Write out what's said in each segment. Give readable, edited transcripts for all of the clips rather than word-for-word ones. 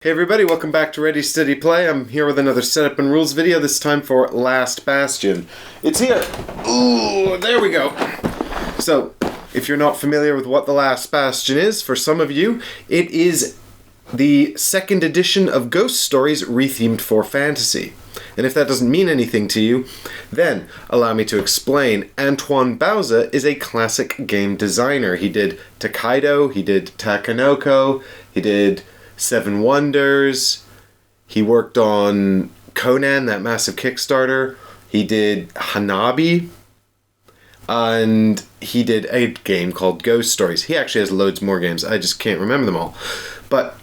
Hey everybody, welcome back to Ready Steady Play. I'm here with another setup and rules video, this time for Last Bastion. It's here! Ooh, there we go! So, if you're not familiar with what the Last Bastion is, for some of you, it is the second edition of Ghost Stories rethemed for fantasy. And if that doesn't mean anything to you, then allow me to explain. Antoine Bauza is a classic game designer. He did Tokaido, he did Takenoko, he did Seven Wonders, he worked on Conan, that massive Kickstarter, he did Hanabi, and he did a game called Ghost Stories. He actually has loads more games, I just can't remember them all. But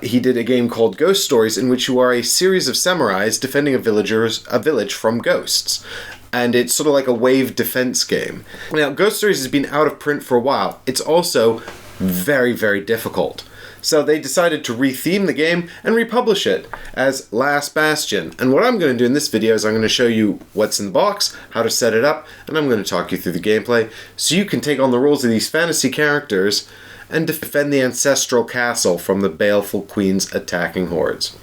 he did a game called Ghost Stories in which you are a series of samurais defending a village from ghosts. And it's sort of like a wave defense game. Now, Ghost Stories has been out of print for a while. It's also very, very difficult. So they decided to retheme the game and republish it as Last Bastion. And what I'm going to do in this video is I'm going to show you what's in the box, how to set it up, and I'm going to talk you through the gameplay so you can take on the roles of these fantasy characters and defend the ancestral castle from the Baleful Queen's attacking hordes.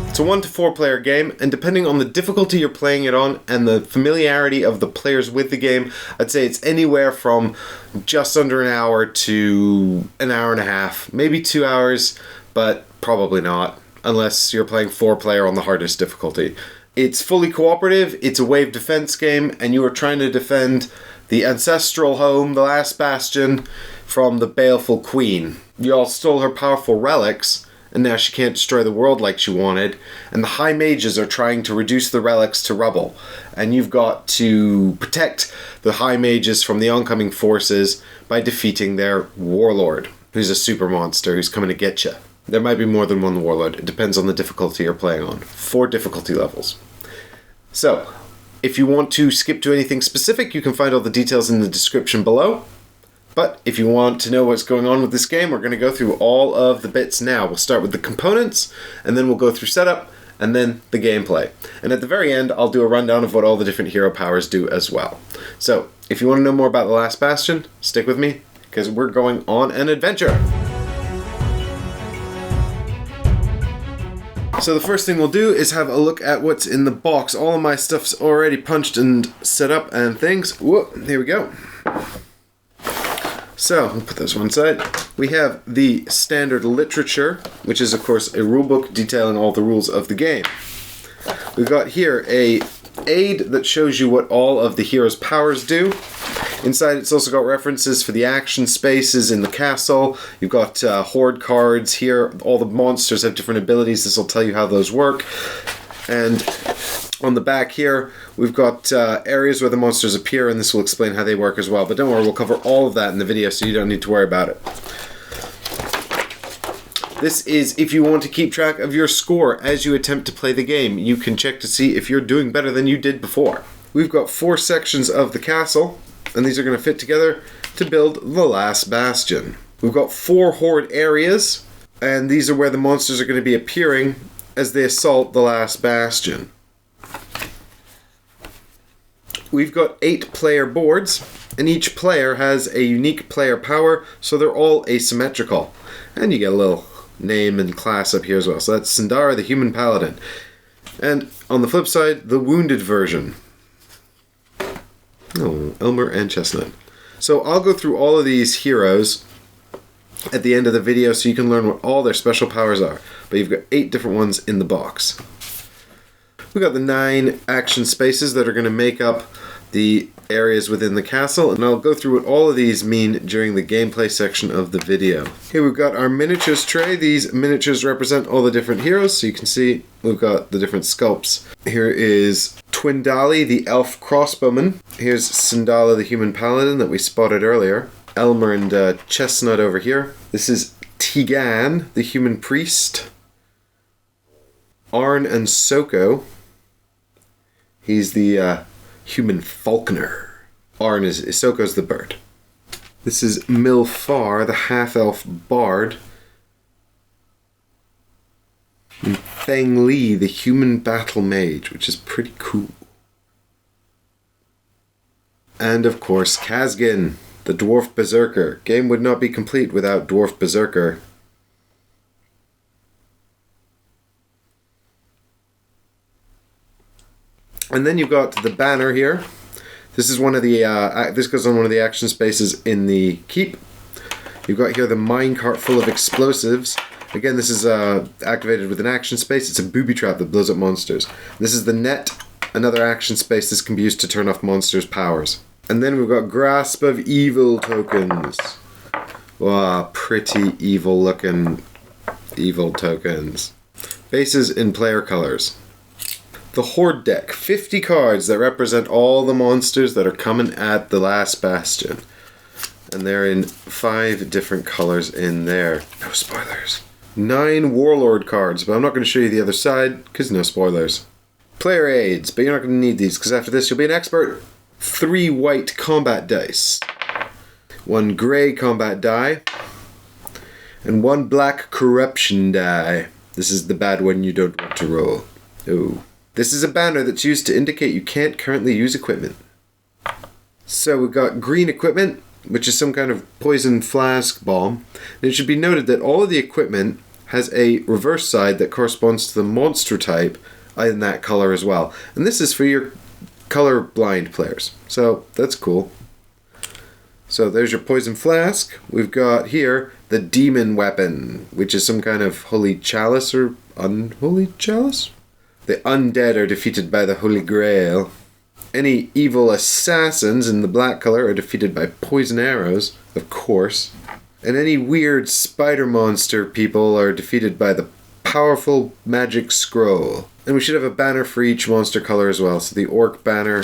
It's a 1 to 4 player game, and depending on the difficulty you're playing it on and the familiarity of the players with the game, I'd say it's anywhere from just under an hour to an hour and a half, maybe 2 hours, but probably not, unless you're playing 4 player on the hardest difficulty. It's fully cooperative, it's a wave defense game, and you are trying to defend the ancestral home, the Last Bastion, from the Baleful Queen. You all stole her powerful relics, and now she can't destroy the world like she wanted, and the highmages are trying to reduce the relics to rubble, and you've got to protect the highmages from the oncoming forces by defeating their warlord, who's a super monster who's coming to get you. There might be more than one warlord, it depends on the difficulty you're playing on. 4 difficulty levels. So, if you want to skip to anything specific, you can find all the details in the description below. But if you want to know what's going on with this game, we're going to go through all of the bits now. We'll start with the components, and then we'll go through setup, and then the gameplay. And at the very end, I'll do a rundown of what all the different hero powers do as well. So, if you want to know more about the Last Bastion, stick with me, because we're going on an adventure. So the first thing we'll do is have a look at what's in the box. All of my stuff's already punched and set up and things. Whoop, here we go. So, we'll put this one side. We have the standard literature, which is of course a rulebook detailing all the rules of the game. We've got here a aid that shows you what all of the hero's powers do. Inside it's also got references for the action spaces in the castle. You've got Horde cards here. All the monsters have different abilities. This will tell you how those work. And on the back here, we've got areas where the monsters appear, and this will explain how they work as well. But don't worry, we'll cover all of that in the video, so you don't need to worry about it. This is if you want to keep track of your score as you attempt to play the game. You can check to see if you're doing better than you did before. We've got 4 sections of the castle, and these are going to fit together to build the Last Bastion. We've got 4 Horde areas, and these are where the monsters are going to be appearing as they assault the Last Bastion. We've got 8 player boards, and each player has a unique player power, so they're all asymmetrical. And you get a little name and class up here as well. So that's Sindara, the human paladin. And on the flip side, the wounded version. Oh, Elmer and Chestnut. So I'll go through all of these heroes at the end of the video so you can learn what all their special powers are. But you've got 8 different ones in the box. We've got the 9 action spaces that are going to make up the areas within the castle, and I'll go through what all of these mean during the gameplay section of the video. Here we've got our miniatures tray. These miniatures represent all the different heroes, so you can see we've got the different sculpts. Here is Twindalli, the elf crossbowman. Here's Sindara, the human paladin that we spotted earlier. Elmer and Chestnut over here. This is Teagan, the human priest. Arne and Soko. He's the human falconer. Soko's the bird. This is Mylfaar, the half-elf bard. And Feng-Li, the human battle mage, which is pretty cool. And of course, Kazgin, the Dwarf Berserker. Game would not be complete without Dwarf Berserker. And then you've got the banner here. This is one of the this goes on one of the action spaces in the keep. You've got here the minecart full of explosives. Again, this is activated with an action space. It's a booby trap that blows up monsters. This is the net, another action space. This can be used to turn off monsters' powers. And then we've got Grasp of Evil tokens. Wow, pretty evil looking evil tokens. Faces in player colors. The Horde deck, 50 cards that represent all the monsters that are coming at the last Bastion. And they're in 5 different colors in there. No spoilers. 9 Warlord cards, but I'm not going to show you the other side, because no spoilers. Player aids, but you're not going to need these, because after this you'll be an expert. 3 white combat dice. 1 grey combat die. And 1 black corruption die. This is the bad one you don't want to roll. Oh. This is a banner that's used to indicate you can't currently use equipment. So we've got green equipment, which is some kind of poison flask bomb. And it should be noted that all of the equipment has a reverse side that corresponds to the monster type in that color as well. And this is for your color blind players. So that's cool. So there's your poison flask. We've got here the demon weapon, which is some kind of holy chalice or unholy chalice. The undead are defeated by the Holy Grail. Any evil assassins in the black color are defeated by poison arrows, of course. And any weird spider monster people are defeated by the powerful magic scroll. And we should have a banner for each monster color as well. So the orc banner,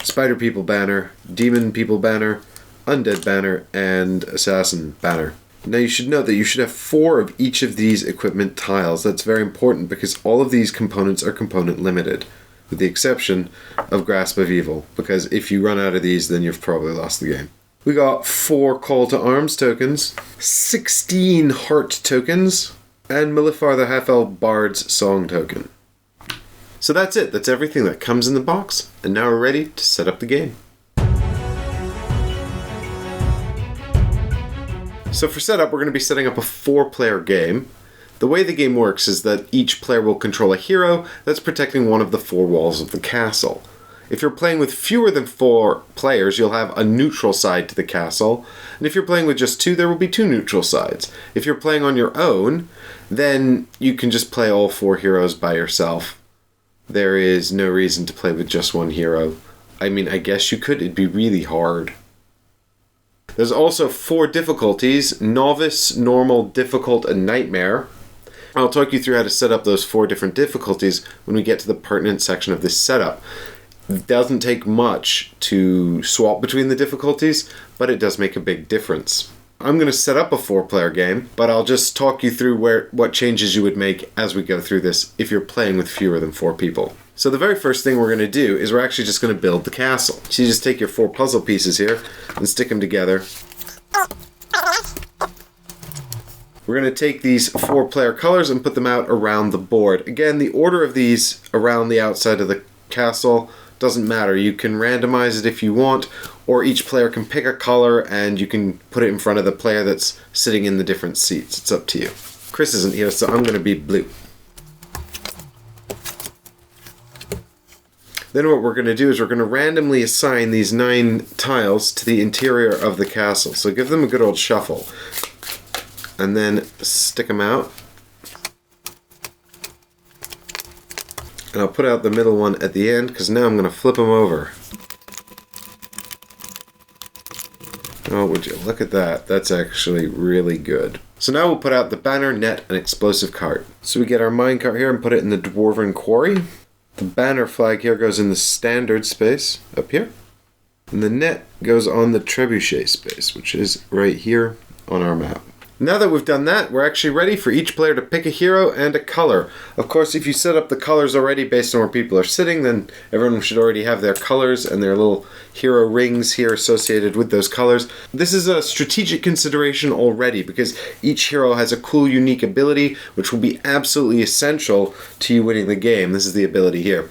spider people banner, demon people banner, undead banner, and assassin banner. Now you should note that you should have 4 of each of these equipment tiles. That's very important because all of these components are component limited, with the exception of Grasp of Evil, because if you run out of these then you've probably lost the game. We got 4 Call to Arms tokens, 16 Heart tokens, and Mylfaar the Half-Elf Bard's Song token. So that's it. That's everything that comes in the box, and now we're ready to set up the game. So for setup, we're going to be setting up a 4-player game. The way the game works is that each player will control a hero that's protecting one of the 4 walls of the castle. If you're playing with fewer than 4 players, you'll have a neutral side to the castle. And if you're playing with just 2, there will be 2 neutral sides. If you're playing on your own, then you can just play all 4 heroes by yourself. There is no reason to play with just 1 hero. I mean, I guess you could. It'd be really hard. There's also 4 difficulties: Novice, Normal, Difficult, and Nightmare. I'll talk you through how to set up those 4 different difficulties when we get to the pertinent section of this setup. It doesn't take much to swap between the difficulties, but it does make a big difference. I'm going to set up a 4-player game, but I'll just talk you through what changes you would make as we go through this if you're playing with fewer than 4 people. So the very first thing we're going to do is we're actually just going to build the castle. So you just take your 4 puzzle pieces here and stick them together. We're going to take these 4-player colors and put them out around the board. Again, the order of these around the outside of the castle doesn't matter. You can randomize it if you want, or each player can pick a color and you can put it in front of the player that's sitting in the different seats. It's up to you. Chris isn't here, so I'm going to be blue. Then what we're going to do is we're going to randomly assign these 9 tiles to the interior of the castle. So give them a good old shuffle. And then stick them out. And I'll put out the middle one at the end, because now I'm going to flip them over. Oh, would you look at that. That's actually really good. So now we'll put out the banner, net, and explosive cart. So we get our minecart here and put it in the Dwarven Quarry. The banner flag here goes in the standard space up here. And the net goes on the Trebuchet space, which is right here on our map. Now that we've done that, we're actually ready for each player to pick a hero and a color. Of course, if you set up the colors already based on where people are sitting, then everyone should already have their colors and their little hero rings here associated with those colors. This is a strategic consideration already because each hero has a cool, unique ability which will be absolutely essential to you winning the game. This is the ability here.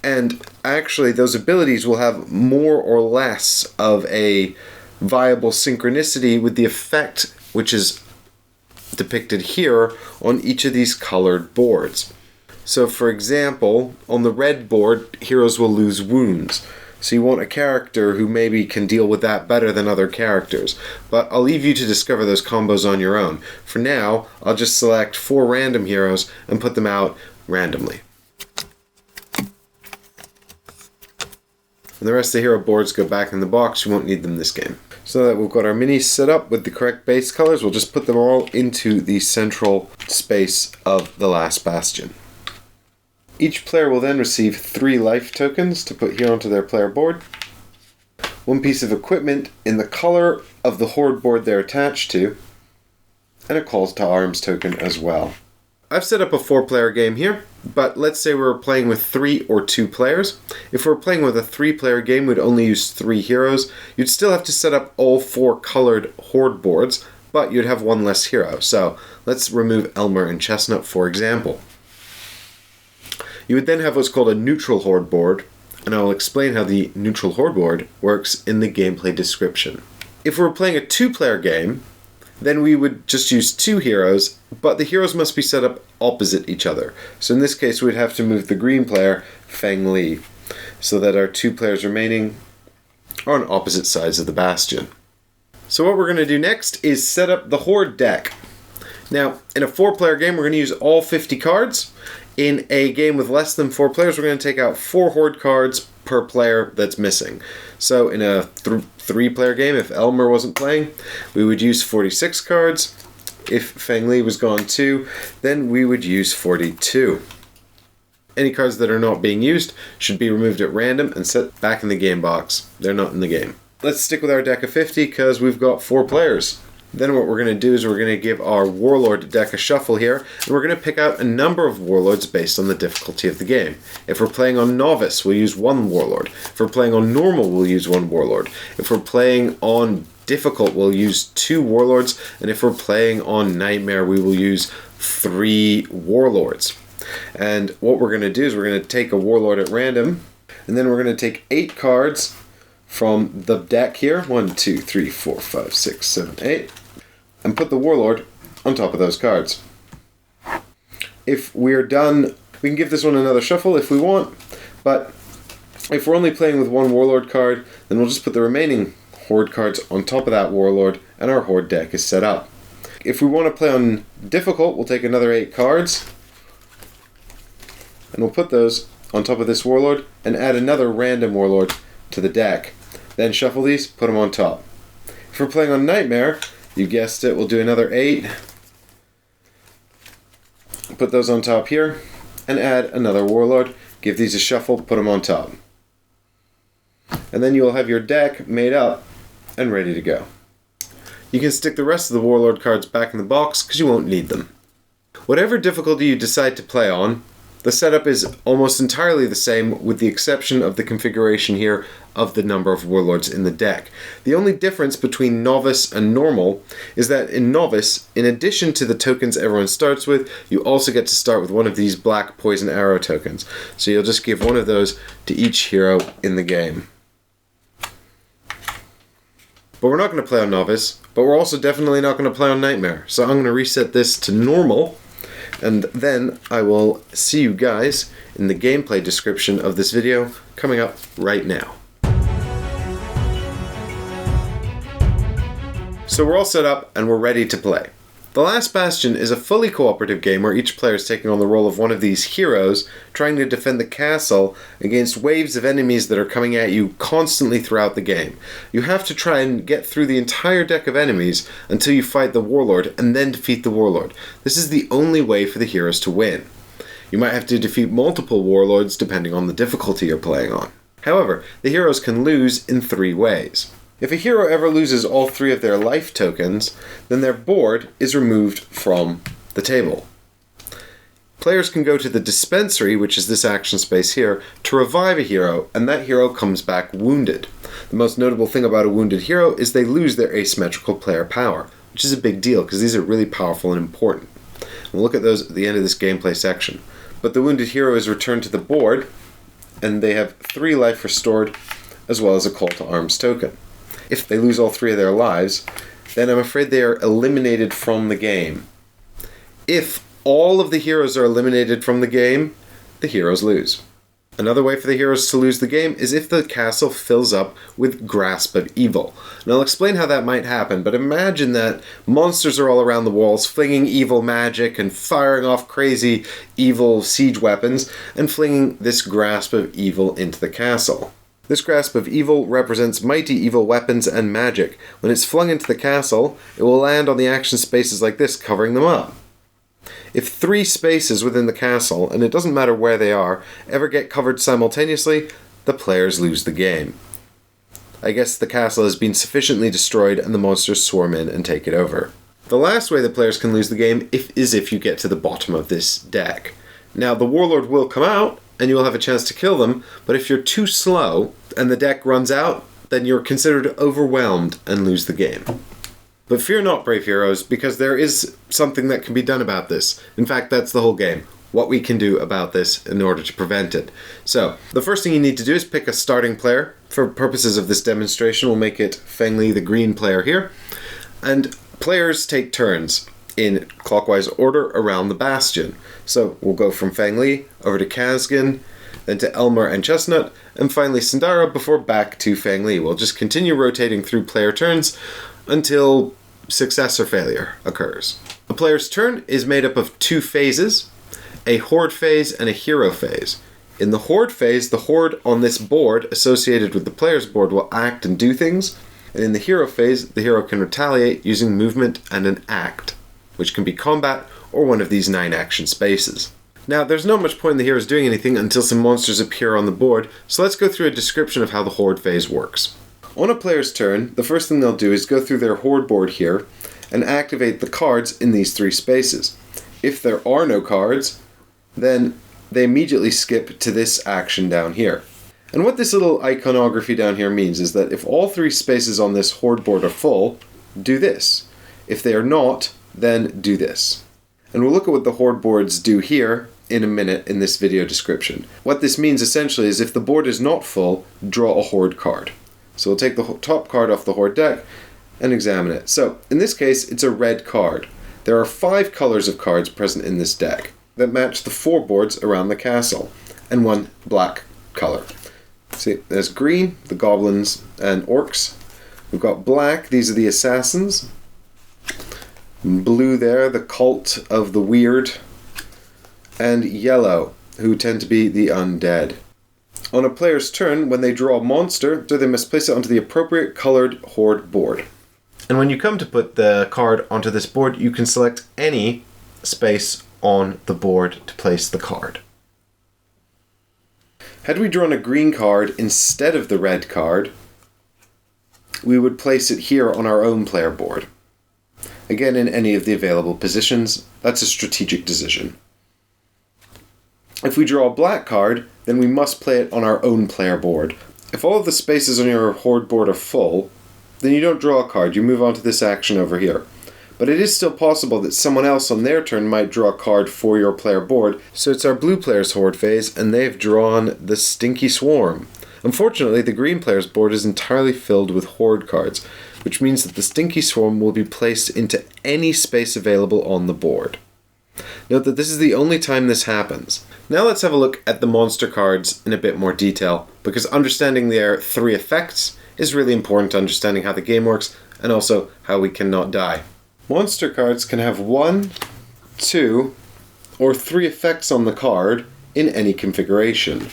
And actually, those abilities will have more or less of a viable synchronicity with the effect which is depicted here on each of these colored boards. So for example, on the red board, heroes will lose wounds. So you want a character who maybe can deal with that better than other characters. But I'll leave you to discover those combos on your own. For now, I'll just select 4 random heroes and put them out randomly. And the rest of the hero boards go back in the box. You won't need them this game. So that we've got our minis set up with the correct base colors, we'll just put them all into the central space of the last Bastion. Each player will then receive 3 life tokens to put here onto their player board, 1 piece of equipment in the color of the Horde board they're attached to, and a call to arms token as well. I've set up a 4-player game here, but let's say we're playing with 3 or 2 players. If we're playing with a 3-player game, we'd only use 3 heroes. You'd still have to set up all 4 colored Horde boards, but you'd have 1 less hero. So let's remove Elmer and Chestnut, for example. You would then have what's called a neutral Horde board, and I will explain how the neutral Horde board works in the gameplay description. If we're playing a 2-player game, then we would just use 2 heroes, but the heroes must be set up opposite each other. So in this case, we'd have to move the green player, Feng-Li, so that our 2 players remaining are on opposite sides of the Bastion. So what we're going to do next is set up the Horde deck. Now, in a 4-player game, we're going to use all 50 cards. In a game with less than 4 players, we're going to take out 4 Horde cards per player that's missing. So in a 3-player game, if Elmer wasn't playing, we would use 46 cards. If Feng-Li was gone too, then we would use 42. Any cards that are not being used should be removed at random and set back in the game box. They're not in the game. Let's stick with our deck of 50 because we've got 4 players. Then what we're going to do is we're going to give our Warlord deck a shuffle here, and we're going to pick out a number of Warlords based on the difficulty of the game. If we're playing on Novice, we'll use 1 Warlord. If we're playing on Normal, we'll use 1 Warlord. If we're playing on Difficult, we'll use 2 Warlords, and if we're playing on Nightmare, we will use 3 Warlords. And what we're going to do is we're going to take a Warlord at random, and then we're going to take 8 cards from the deck here, 1, 2, 3, 4, 5, 6, 7, 8, and put the Warlord on top of those cards. If we're done, we can give this one another shuffle if we want, but if we're only playing with 1 Warlord card, then we'll just put the remaining Horde cards on top of that Warlord, and our Horde deck is set up. If we want to play on Difficult, we'll take another 8 cards, and we'll put those on top of this Warlord, and add another random Warlord to the deck. Then shuffle these, put them on top. If we're playing on Nightmare, you guessed it, we'll do another 8. Put those on top here, and add another Warlord. Give these a shuffle, put them on top. And then you'll have your deck made up and ready to go. You can stick the rest of the Warlord cards back in the box because you won't need them. Whatever difficulty you decide to play on, the setup is almost entirely the same with the exception of the configuration here of the number of Warlords in the deck. The only difference between Novice and Normal is that in Novice, in addition to the tokens everyone starts with, you also get to start with one of these black poison arrow tokens. So you'll just give one of those to each hero in the game. But we're not going to play on Novice, but we're also definitely not going to play on Nightmare. So I'm going to reset this to Normal, and then I will see you guys in the gameplay description of this video coming up right now. So we're all set up and we're ready to play. The Last Bastion is a fully cooperative game where each player is taking on the role of one of these heroes, trying to defend the castle against waves of enemies that are coming at you constantly throughout the game. You have to try and get through the entire deck of enemies until you fight the Warlord and then defeat the Warlord. This is the only way for the heroes to win. You might have to defeat multiple Warlords depending on the difficulty you're playing on. However, the heroes can lose in 3 ways. If a hero ever loses all 3 of their life tokens, then their board is removed from the table. Players can go to the Dispensary, which is this action space here, to revive a hero, and that hero comes back wounded. The most notable thing about a wounded hero is they lose their asymmetrical player power, which is a big deal because these are really powerful and important. We'll look at those at the end of this gameplay section. But the wounded hero is returned to the board, and they have 3 life restored, as well as a call to arms token. If they lose all 3 of their lives, then I'm afraid they are eliminated from the game. If all of the heroes are eliminated from the game, the heroes lose. Another way for the heroes to lose the game is if the castle fills up with Grasp of Evil. And I'll explain how that might happen, but imagine that monsters are all around the walls, flinging evil magic and firing off crazy evil siege weapons, and flinging this Grasp of Evil into the castle. This Grasp of Evil represents mighty evil weapons and magic. When it's flung into the castle, it will land on the action spaces like this, covering them up. If 3 spaces within the castle, and it doesn't matter where they are, ever get covered simultaneously, the players lose the game. I guess the castle has been sufficiently destroyed and the monsters swarm in and take it over. The last way the players can lose the game is if you get to the bottom of this deck. Now, the Warlord will come out, and you will have a chance to kill them, but if you're too slow and the deck runs out, then you're considered overwhelmed and lose the game. But fear not, brave heroes, because there is something that can be done about this. In fact, that's the whole game. What we can do about this in order to prevent it. So, the first thing you need to do is pick a starting player. For purposes of this demonstration, we'll make it Feng-Li, the green player here. And players take turns in clockwise order around the Bastion. So, we'll go from Feng-Li over to Kazgin, then to Elmer and Chestnut, and finally Sindara before back to Feng-Li. We'll just continue rotating through player turns until success or failure occurs. A player's turn is made up of 2 phases, a Horde phase and a Hero phase. In the Horde phase, the Horde on this board associated with the player's board will act and do things, and in the Hero phase, the hero can retaliate using movement and an act, which can be combat or one of these 9 action spaces. Now, there's not much point in the heroes doing anything until some monsters appear on the board, so let's go through a description of how the Horde phase works. On a player's turn, the first thing they'll do is go through their Horde board here and activate the cards in these 3 spaces. If there are no cards, then they immediately skip to this action down here. And what this little iconography down here means is that if all 3 spaces on this Horde board are full, do this. If they are not, then do this. And we'll look at what the Horde boards do here in a minute in this video description. What this means essentially is if the board is not full, draw a Horde card. So we'll take the top card off the Horde deck and examine it. So, in this case, it's a red card. There are 5 colors of cards present in this deck that match the 4 boards around the castle, and 1 black color. See, there's green, the goblins and orcs. We've got black, these are the assassins. Blue there, the cult of the weird. And yellow, who tend to be the undead. On a player's turn, when they draw a monster, they must place it onto the appropriate colored Horde board. And when you come to put the card onto this board, you can select any space on the board to place the card. Had we drawn a green card instead of the red card, we would place it here on our own player board. Again, in any of the available positions, that's a strategic decision. If we draw a black card, then we must play it on our own player board. If all of the spaces on your Horde board are full, then you don't draw a card, you move on to this action over here. But it is still possible that someone else on their turn might draw a card for your player board, so it's our blue player's Horde phase, and they've drawn the Stinky Swarm. Unfortunately, the green player's board is entirely filled with Horde cards, which means that the Stinky Swarm will be placed into any space available on the board. Note that this is the only time this happens. Now let's have a look at the monster cards in a bit more detail, because understanding their 3 effects is really important to understanding how the game works, and also how we cannot die. Monster cards can have 1, 2, or 3 effects on the card in any configuration.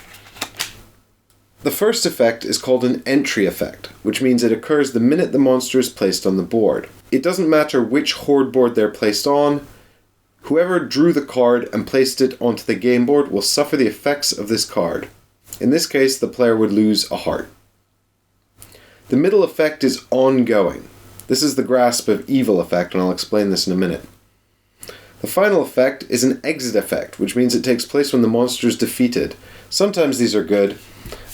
The first effect is called an entry effect, which means it occurs the minute the monster is placed on the board. It doesn't matter which Horde board they're placed on. Whoever drew the card and placed it onto the game board will suffer the effects of this card. In this case, the player would lose a heart. The middle effect is ongoing. This is the Grasp of Evil effect, and I'll explain this in a minute. The final effect is an exit effect, which means it takes place when the monster is defeated. Sometimes these are good,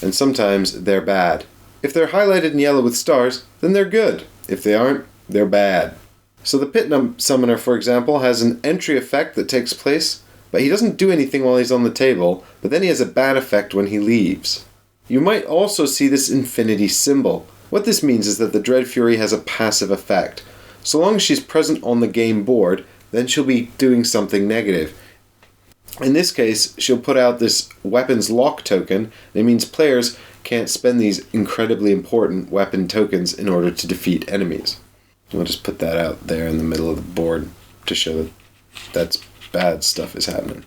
and sometimes they're bad. If they're highlighted in yellow with stars, then they're good. If they aren't, they're bad. So the Pit Summoner, for example, has an entry effect that takes place but he doesn't do anything while he's on the table, but then he has a bad effect when he leaves. You might also see this infinity symbol. What this means is that the Dread Fury has a passive effect. So long as she's present on the game board, then she'll be doing something negative. In this case, she'll put out this weapons lock token, and it means players can't spend these incredibly important weapon tokens in order to defeat enemies. We'll just put that out there in the middle of the board to show that that's bad stuff is happening.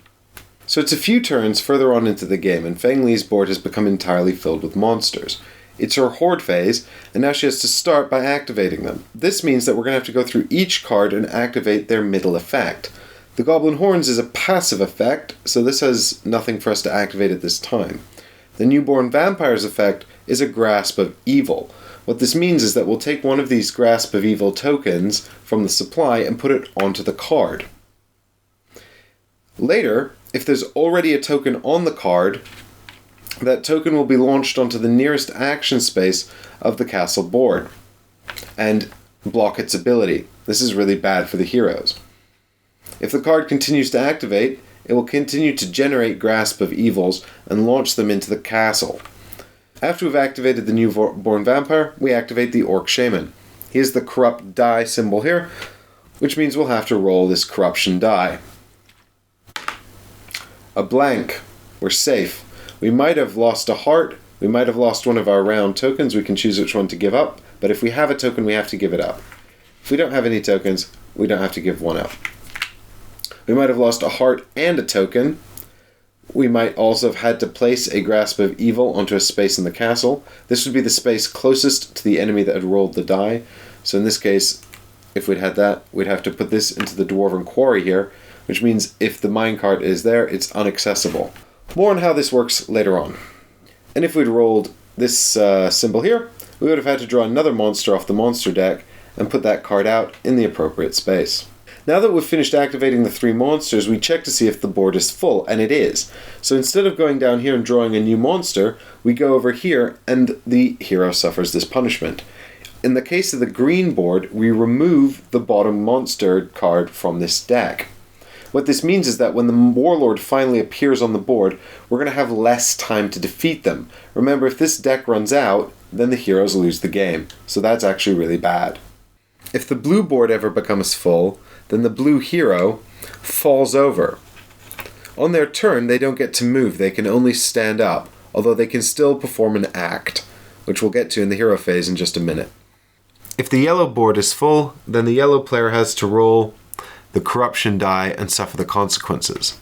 So it's a few turns further on into the game, and Feng-Li's board has become entirely filled with monsters. It's her Horde phase, and now she has to start by activating them. This means that we're going to have to go through each card and activate their middle effect. The Goblin Horns is a passive effect, so this has nothing for us to activate at this time. The Newborn Vampire's effect is a Grasp of Evil. What this means is that we'll take one of these Grasp of Evil tokens from the supply and put it onto the card. Later, if there's already a token on the card, that token will be launched onto the nearest action space of the castle board and block its ability. This is really bad for the heroes. If the card continues to activate, it will continue to generate Grasp of Evils and launch them into the castle. After we've activated the Newborn Vampire, we activate the Orc Shaman. He has the Corrupt Die symbol here, which means we'll have to roll this Corruption die. A blank. We're safe. We might have lost a heart, we might have lost one of our round tokens, we can choose which one to give up, but if we have a token, we have to give it up. If we don't have any tokens, we don't have to give one up. We might have lost a heart and a token. We might also have had to place a Grasp of Evil onto a space in the castle. This would be the space closest to the enemy that had rolled the die. So in this case, if we'd had that, we'd have to put this into the Dwarven Quarry here, which means if the minecart is there, it's inaccessible. More on how this works later on. And if we'd rolled this symbol here, we would have had to draw another monster off the monster deck and put that card out in the appropriate space. Now that we've finished activating the 3 monsters, we check to see if the board is full, and it is. So instead of going down here and drawing a new monster, we go over here and the hero suffers this punishment. In the case of the green board, we remove the bottom monster card from this deck. What this means is that when the Warlord finally appears on the board, we're going to have less time to defeat them. Remember, if this deck runs out, then the heroes lose the game. So that's actually really bad. If the blue board ever becomes full, then the blue hero falls over. On their turn, they don't get to move, they can only stand up, although they can still perform an act, which we'll get to in the hero phase in just a minute. If the yellow board is full, then the yellow player has to roll the corruption die and suffer the consequences.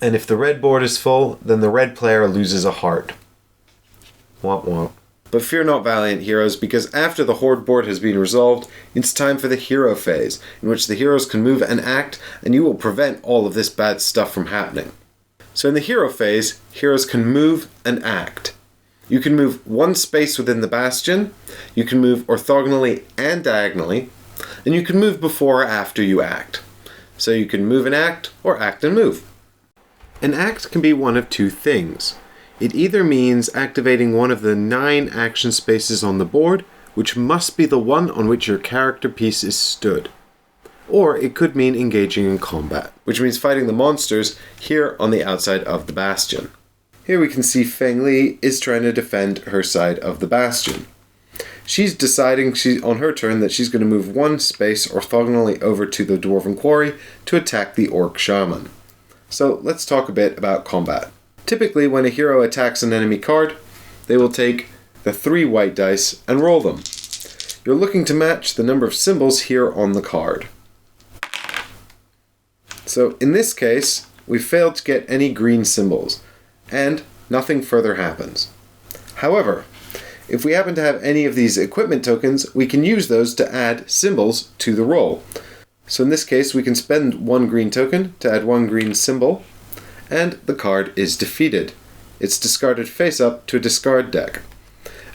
And if the red board is full, then the red player loses a heart. Womp womp. But fear not, valiant heroes, because after the Horde board has been resolved, it's time for the hero phase, in which the heroes can move and act, and you will prevent all of this bad stuff from happening. So in the hero phase, heroes can move and act. You can move one space within the Bastion, you can move orthogonally and diagonally, and you can move before or after you act. So you can move and act, or act and move. An act can be one of 2 things. It either means activating one of the 9 action spaces on the board, which must be the one on which your character piece is stood. Or it could mean engaging in combat, which means fighting the monsters here on the outside of the Bastion. Here we can see Feng-Li is trying to defend her side of the Bastion. She's deciding on her turn that she's going to move one space orthogonally over to the Dwarven Quarry to attack the Orc Shaman. So let's talk a bit about combat. Typically, when a hero attacks an enemy card, they will take the 3 white dice and roll them. You're looking to match the number of symbols here on the card. So in this case, we failed to get any green symbols, and nothing further happens. However, if we happen to have any of these equipment tokens, we can use those to add symbols to the roll. So in this case, we can spend 1 green token to add 1 green symbol, and the card is defeated. It's discarded face up to a discard deck.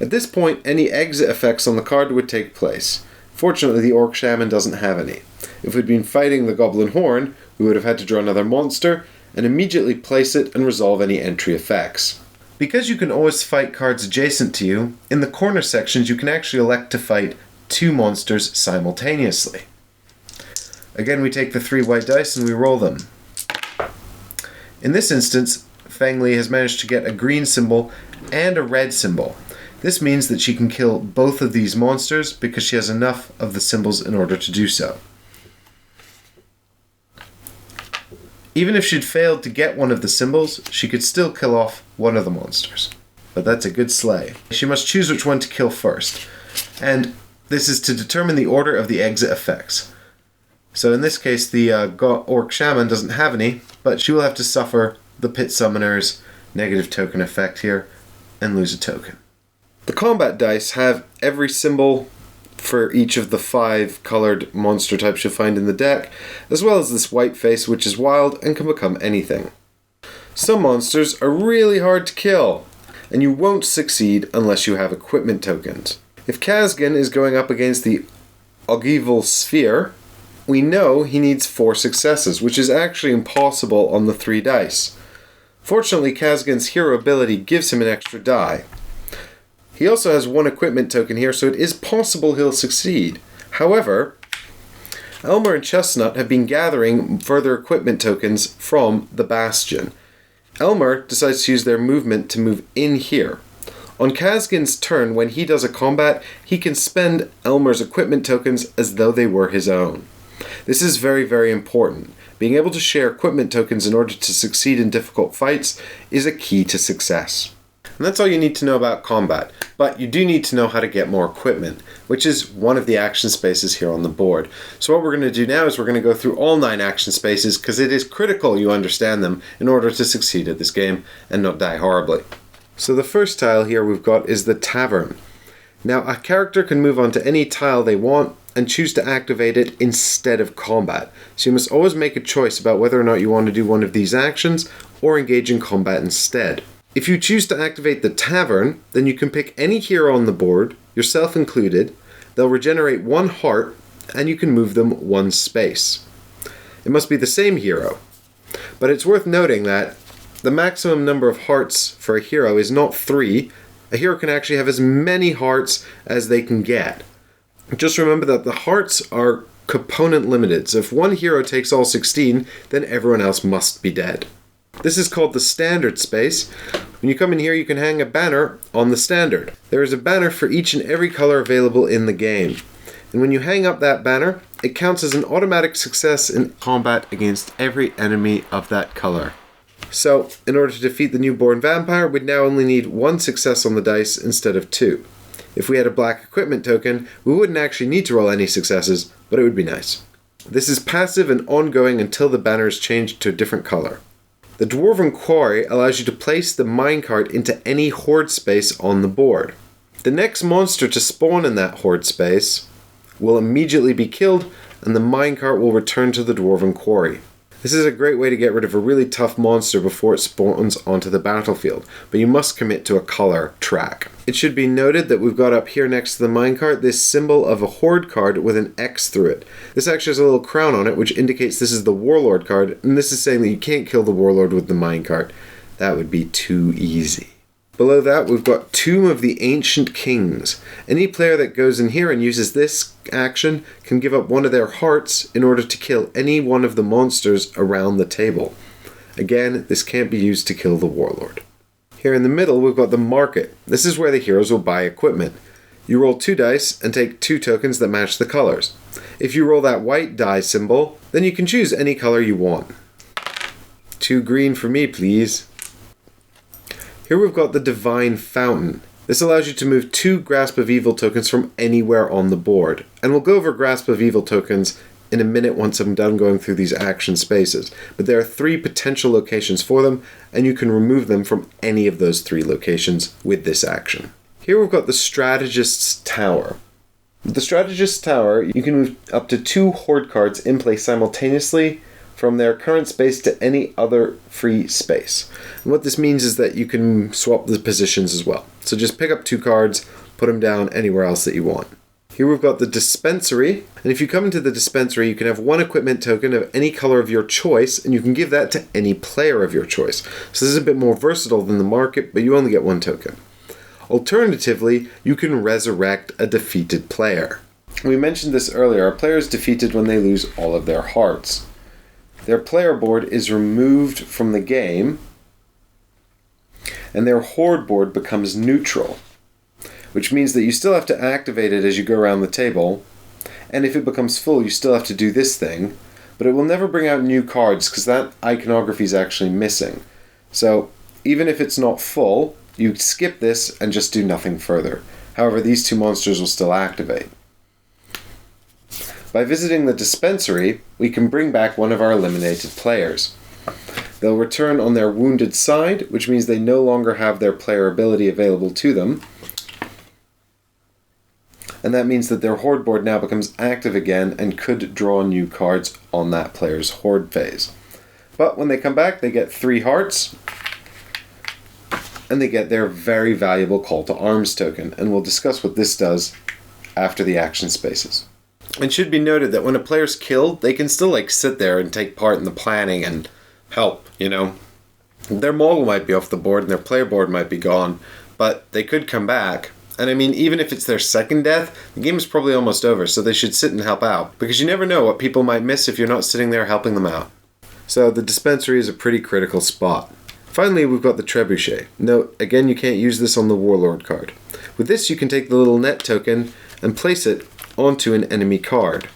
At this point, any exit effects on the card would take place. Fortunately, the Orc Shaman doesn't have any. If we'd been fighting the Goblin Horn, we would have had to draw another monster and immediately place it and resolve any entry effects. Because you can always fight cards adjacent to you, in the corner sections you can actually elect to fight 2 monsters simultaneously. Again, we take the 3 white dice and we roll them. In this instance, Feng-Li has managed to get a green symbol and a red symbol. This means that she can kill both of these monsters because she has enough of the symbols in order to do so. Even if she'd failed to get one of the symbols, she could still kill off one of the monsters. But that's a good slay. She must choose which one to kill first. And this is to determine the order of the exit effects. So in this case, the Orc Shaman doesn't have any, but she will have to suffer the Pit Summoner's negative token effect here and lose a token. The combat dice have every symbol for each of the 5 colored monster types you'll find in the deck, as well as this white face, which is wild and can become anything. Some monsters are really hard to kill, and you won't succeed unless you have equipment tokens. If Kazgin is going up against the Ogival Sphere, we know he needs 4 successes, which is actually impossible on the 3 dice. Fortunately, Kazgin's hero ability gives him an extra die. He also has 1 equipment token here, so it is possible he'll succeed. However, Elmer and Chestnut have been gathering further equipment tokens from the Bastion. Elmer decides to use their movement to move in here. On Kazgin's turn, when he does a combat, he can spend Elmer's equipment tokens as though they were his own. This is very, very important. Being able to share equipment tokens in order to succeed in difficult fights is a key to success. And that's all you need to know about combat, but you do need to know how to get more equipment, which is one of the action spaces here on the board. So what we're going to do now is we're going to go through all 9 action spaces, because it is critical you understand them in order to succeed at this game and not die horribly. So the first tile here we've got is the Tavern. Now a character can move on to any tile they want and choose to activate it instead of combat. So you must always make a choice about whether or not you want to do one of these actions or engage in combat instead. If you choose to activate the Tavern, then you can pick any hero on the board, yourself included. They'll regenerate 1 heart, and you can move them 1 space. It must be the same hero. But it's worth noting that the maximum number of hearts for a hero is not 3. A hero can actually have as many hearts as they can get. Just remember that the hearts are component limited, so if one hero takes all 16, then everyone else must be dead. This is called the standard space. When you come in here, you can hang a banner on the standard. There is a banner for each and every color available in the game. And when you hang up that banner, it counts as an automatic success in combat against every enemy of that color. So, in order to defeat the newborn vampire, we'd now only need 1 success on the dice instead of 2. If we had a black equipment token, we wouldn't actually need to roll any successes, but it would be nice. This is passive and ongoing until the banner is changed to a different color. The Dwarven Quarry allows you to place the minecart into any Horde space on the board. The next monster to spawn in that Horde space will immediately be killed, and the minecart will return to the Dwarven Quarry. This is a great way to get rid of a really tough monster before it spawns onto the battlefield, but you must commit to a color track. It should be noted that we've got up here next to the minecart this symbol of a Horde card with an X through it. This actually has a little crown on it, which indicates this is the Warlord card, and this is saying that you can't kill the Warlord with the minecart. That would be too easy. Below that, we've got Tomb of the Ancient Kings. Any player that goes in here and uses this action can give up 1 of their hearts in order to kill any one of the monsters around the table. Again, this can't be used to kill the Warlord. Here in the middle, we've got the Market. This is where the heroes will buy equipment. You roll 2 dice and take 2 tokens that match the colors. If you roll that white die symbol, then you can choose any color you want. 2 green for me, please. Here we've got the Divine Fountain. This allows you to move 2 Grasp of Evil tokens from anywhere on the board. And we'll go over Grasp of Evil tokens in a minute once I'm done going through these action spaces. But there are 3 potential locations for them, and you can remove them from any of those 3 locations with this action. Here we've got the Strategist's Tower. With the Strategist's Tower, you can move up to 2 Horde cards in play simultaneously from their current space to any other free space. And what this means is that you can swap the positions as well. So just pick up 2 cards, put them down anywhere else that you want. Here we've got the Dispensary, and if you come into the Dispensary, you can have 1 equipment token of any color of your choice, and you can give that to any player of your choice. So this is a bit more versatile than the Market, but you only get 1 token. Alternatively, you can resurrect a defeated player. We mentioned this earlier, a player is defeated when they lose all of their hearts. their player board is removed from the game, and their Horde board becomes neutral, which means that you still have to activate it as you go around the table, and if it becomes full, you still have to do this thing, but it will never bring out new cards because that iconography is actually missing. So even if it's not full, you skip this and just do nothing further. However, these two monsters will still activate. By visiting the Dispensary, we can bring back one of our eliminated players. They'll return on their wounded side, which means they no longer have their player ability available to them. And that means that their Horde board now becomes active again and could draw new cards on that player's Horde phase. But when they come back, they get 3 hearts, and they get their very valuable Call to Arms token, and we'll discuss what this does after the action spaces. It should be noted that when a player's killed, they can still sit there and take part in the planning and help, Their model might be off the board and their player board might be gone, but they could come back. And I mean, even if it's their second death, the game is probably almost over, so they should sit and help out, because you never know what people might miss if you're not sitting there helping them out. So the Dispensary is a pretty critical spot. Finally, we've got the Trebuchet. Note, again, you can't use this on the Warlord card. With this, you can take the little net token and place it onto an enemy card.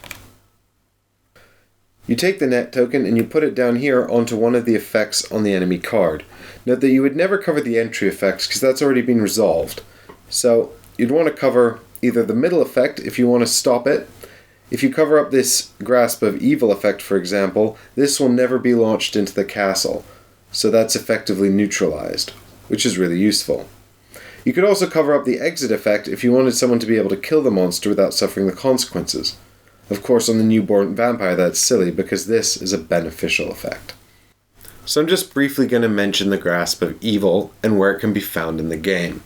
You take the net token and you put it down here onto one of the effects on the enemy card. Note that you would never cover the entry effects because that's already been resolved. So you'd want to cover either the middle effect if you want to stop it. If you cover up this Grasp of Evil effect, for example, this will never be launched into the castle. So that's effectively neutralized, which is really useful. You could also cover up the exit effect if you wanted someone to be able to kill the monster without suffering the consequences. Of course, on the newborn vampire that's silly because this is a beneficial effect. So I'm just briefly going to mention the Grasp of Evil and where it can be found in the game.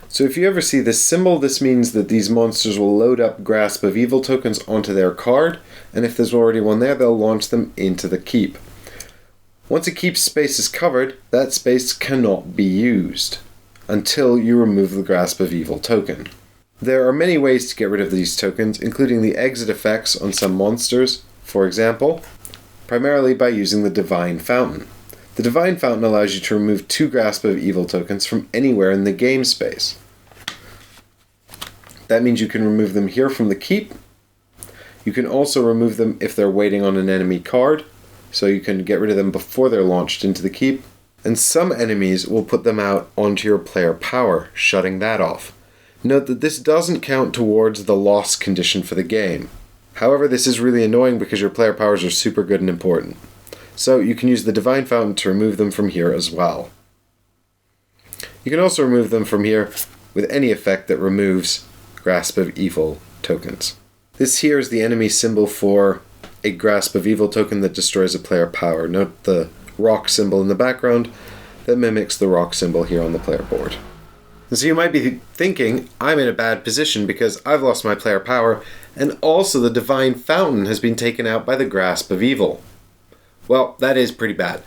So if you ever see this symbol, this means that these monsters will load up Grasp of Evil tokens onto their card, and if there's already one there, they'll launch them into the keep. Once a keep space is covered, that space cannot be used until you remove the Grasp of Evil token. There are many ways to get rid of these tokens, including the exit effects on some monsters, for example, primarily by using the Divine Fountain. The Divine Fountain allows you to remove 2 Grasp of Evil tokens from anywhere in the game space. That means you can remove them here from the keep. You can also remove them if they're waiting on an enemy card, so you can get rid of them before they're launched into the keep. And some enemies will put them out onto your player power, shutting that off. Note that this doesn't count towards the loss condition for the game. However, this is really annoying because your player powers are super good and important. So you can use the Divine Fountain to remove them from here as well. You can also remove them from here with any effect that removes Grasp of Evil tokens. This here is the enemy symbol for a Grasp of Evil token that destroys a player power. Note the rock symbol in the background that mimics the rock symbol here on the player board. And so you might be thinking, I'm in a bad position because I've lost my player power and also the Divine Fountain has been taken out by the Grasp of Evil. Well, that is pretty bad.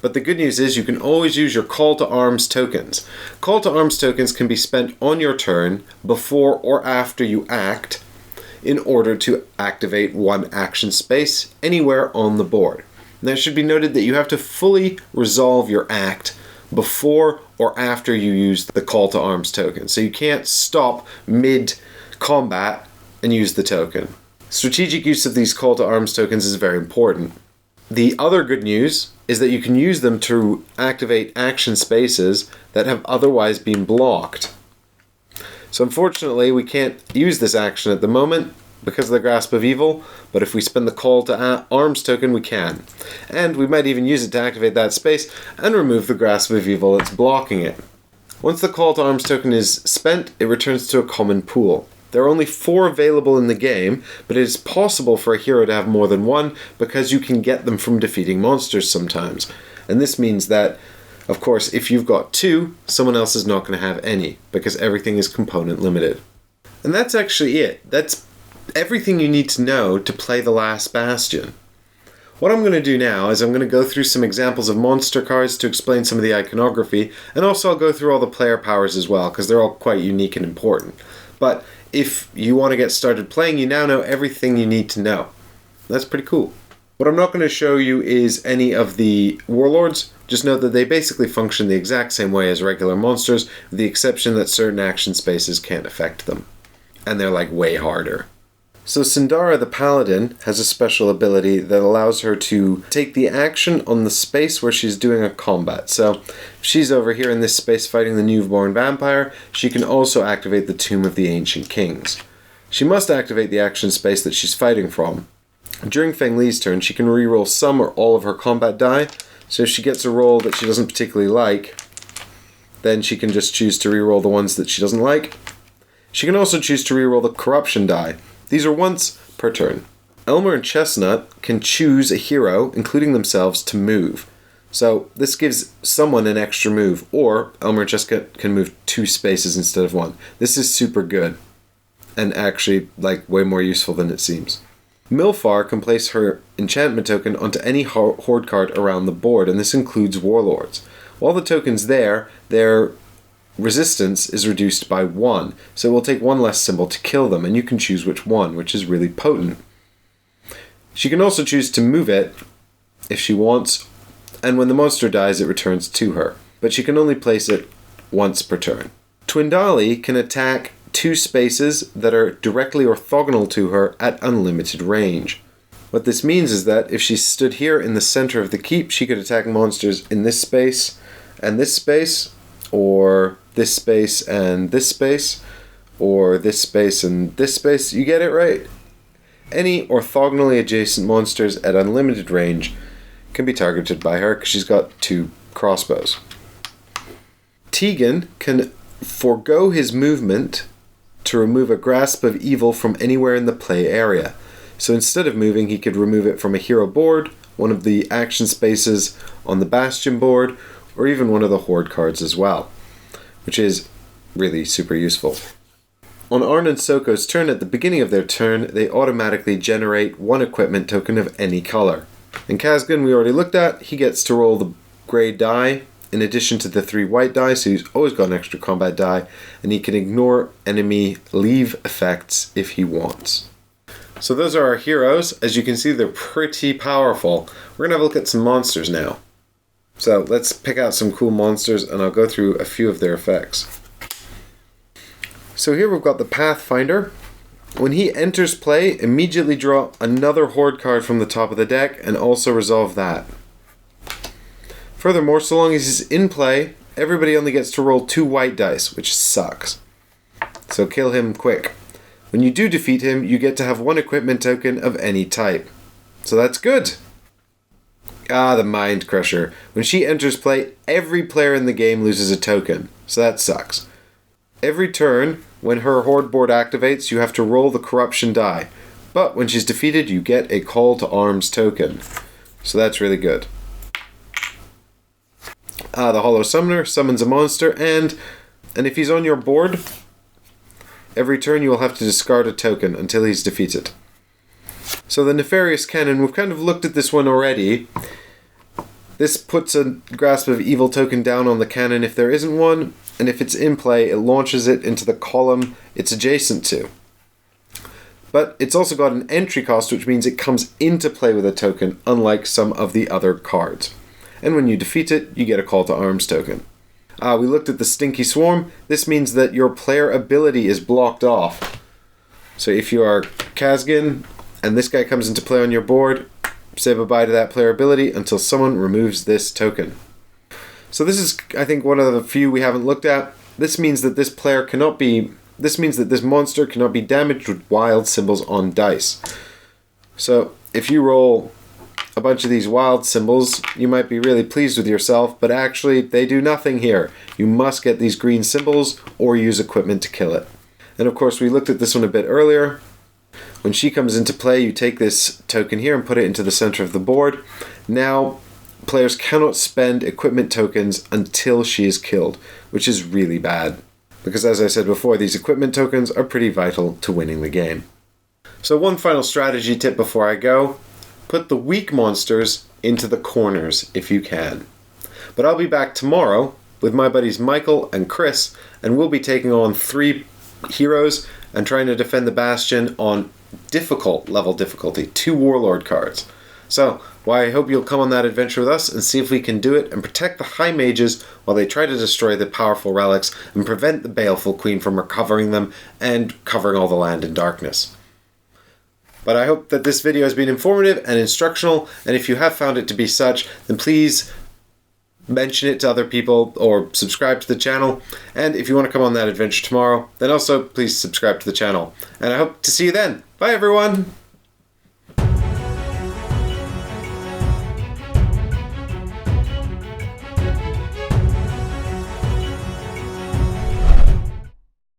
But the good news is you can always use your Call to Arms tokens. Call to Arms tokens can be spent on your turn before or after you act in order to activate one action space anywhere on the board. Now it should be noted that you have to fully resolve your act before or after you use the Call to Arms token. So you can't stop mid-combat and use the token. Strategic use of these Call to Arms tokens is very important. The other good news is that you can use them to activate action spaces that have otherwise been blocked. So unfortunately, we can't use this action at the moment because of the Grasp of Evil, but if we spend the Call to Arms token, we can. And we might even use it to activate that space and remove the Grasp of Evil that's blocking it. Once the Call to Arms token is spent, it returns to a common pool. There are only 4 available in the game, but it is possible for a hero to have more than one because you can get them from defeating monsters sometimes. And this means that, of course, if you've got 2, someone else is not going to have any because everything is component limited. And that's actually it. That's everything you need to know to play the last Bastion. What I'm going to do now is I'm going to go through some examples of monster cards to explain some of the iconography, and also I'll go through all the player powers as well because they're all quite unique and important. But if you want to get started playing, you now know everything you need to know. That's pretty cool. What I'm not going to show you is any of the warlords. Just note that they basically function the exact same way as regular monsters, with the exception that certain action spaces can't affect them. And they're like way harder. So Sindara the Paladin has a special ability that allows her to take the action on the space where she's doing a combat. So if she's over here in this space fighting the newborn vampire, she can also activate the Tomb of the Ancient Kings. She must activate the action space that she's fighting from. During Feng-Li's turn, she can reroll some or all of her combat die. So if she gets a roll that she doesn't particularly like, then she can just choose to reroll the ones that she doesn't like. She can also choose to reroll the corruption die. These are once per turn. Elmer and Chestnut can choose a hero, including themselves, to move. So this gives someone an extra move, or Elmer and Chestnut can move 2 spaces instead of 1. This is super good, and actually like way more useful than it seems. Mylfaar can place her enchantment token onto any Horde card around the board, and this includes warlords. While the token's there, their resistance is reduced by 1, so it will take 1 less symbol to kill them, and you can choose which one, which is really potent. She can also choose to move it if she wants, and when the monster dies it returns to her, but she can only place it once per turn. Twindalli can attack 2 spaces that are directly orthogonal to her at unlimited range. What this means is that if she stood here in the center of the keep, she could attack monsters in this space, or this space and this space, or this space and this space. You get it, right? Any orthogonally adjacent monsters at unlimited range can be targeted by her because she's got 2 crossbows. Teagan can forego his movement to remove a grasp of evil from anywhere in the play area. So instead of moving, he could remove it from a hero board, one of the action spaces on the Bastion board, or even one of the Horde cards as well, which is really super useful. On Arne and Soko's turn, at the beginning of their turn, they automatically generate 1 equipment token of any color. In Kazgin, we already looked at, he gets to roll the grey die in addition to the 3 white die, so he's always got an extra combat die, and he can ignore enemy leave effects if he wants. So those are our heroes. As you can see, they're pretty powerful. We're going to have a look at some monsters now. So let's pick out some cool monsters, and I'll go through a few of their effects. So here we've got the Pathfinder. When he enters play, immediately draw another Horde card from the top of the deck, and also resolve that. Furthermore, so long as he's in play, everybody only gets to roll 2 white dice, which sucks. So kill him quick. When you do defeat him, you get to have 1 equipment token of any type. So that's good. The Mind Crusher. When she enters play, every player in the game loses a token, so that sucks. Every turn, when her Horde board activates, you have to roll the corruption die. But when she's defeated, you get a Call to Arms token. So that's really good. The Hollow Summoner summons a monster, and if he's on your board, every turn you will have to discard a token until he's defeated. So the Nefarious Cannon, we've kind of looked at this one already. This puts a Grasp of Evil token down on the cannon if there isn't one, and if it's in play, it launches it into the column it's adjacent to. But it's also got an entry cost, which means it comes into play with a token, unlike some of the other cards. And when you defeat it, you get a Call to Arms token. We looked at the Stinky Swarm. This means that your player ability is blocked off. So if you are Kazgin, and this guy comes into play on your board, say bye-bye to that player ability until someone removes this token. So this is, I think, one of the few we haven't looked at. This means that this monster cannot be damaged with wild symbols on dice. So if you roll a bunch of these wild symbols, you might be really pleased with yourself, but actually they do nothing here. You must get these green symbols or use equipment to kill it. And of course, we looked at this one a bit earlier. When she comes into play, you take this token here and put it into the center of the board. Now, players cannot spend equipment tokens until she is killed, which is really bad. Because as I said before, these equipment tokens are pretty vital to winning the game. So one final strategy tip before I go. Put the weak monsters into the corners if you can. But I'll be back tomorrow with my buddies Michael and Chris, and we'll be taking on 3 heroes and trying to defend the Bastion on difficult level difficulty, 2 warlord cards. So, why I hope you'll come on that adventure with us and see if we can do it and protect the high mages while they try to destroy the powerful relics and prevent the Baleful Queen from recovering them and covering all the land in darkness. But I hope that this video has been informative and instructional, and if you have found it to be such, then please mention it to other people or subscribe to the channel. And if you want to come on that adventure tomorrow, then also please subscribe to the channel. And I hope to see you then. Bye everyone!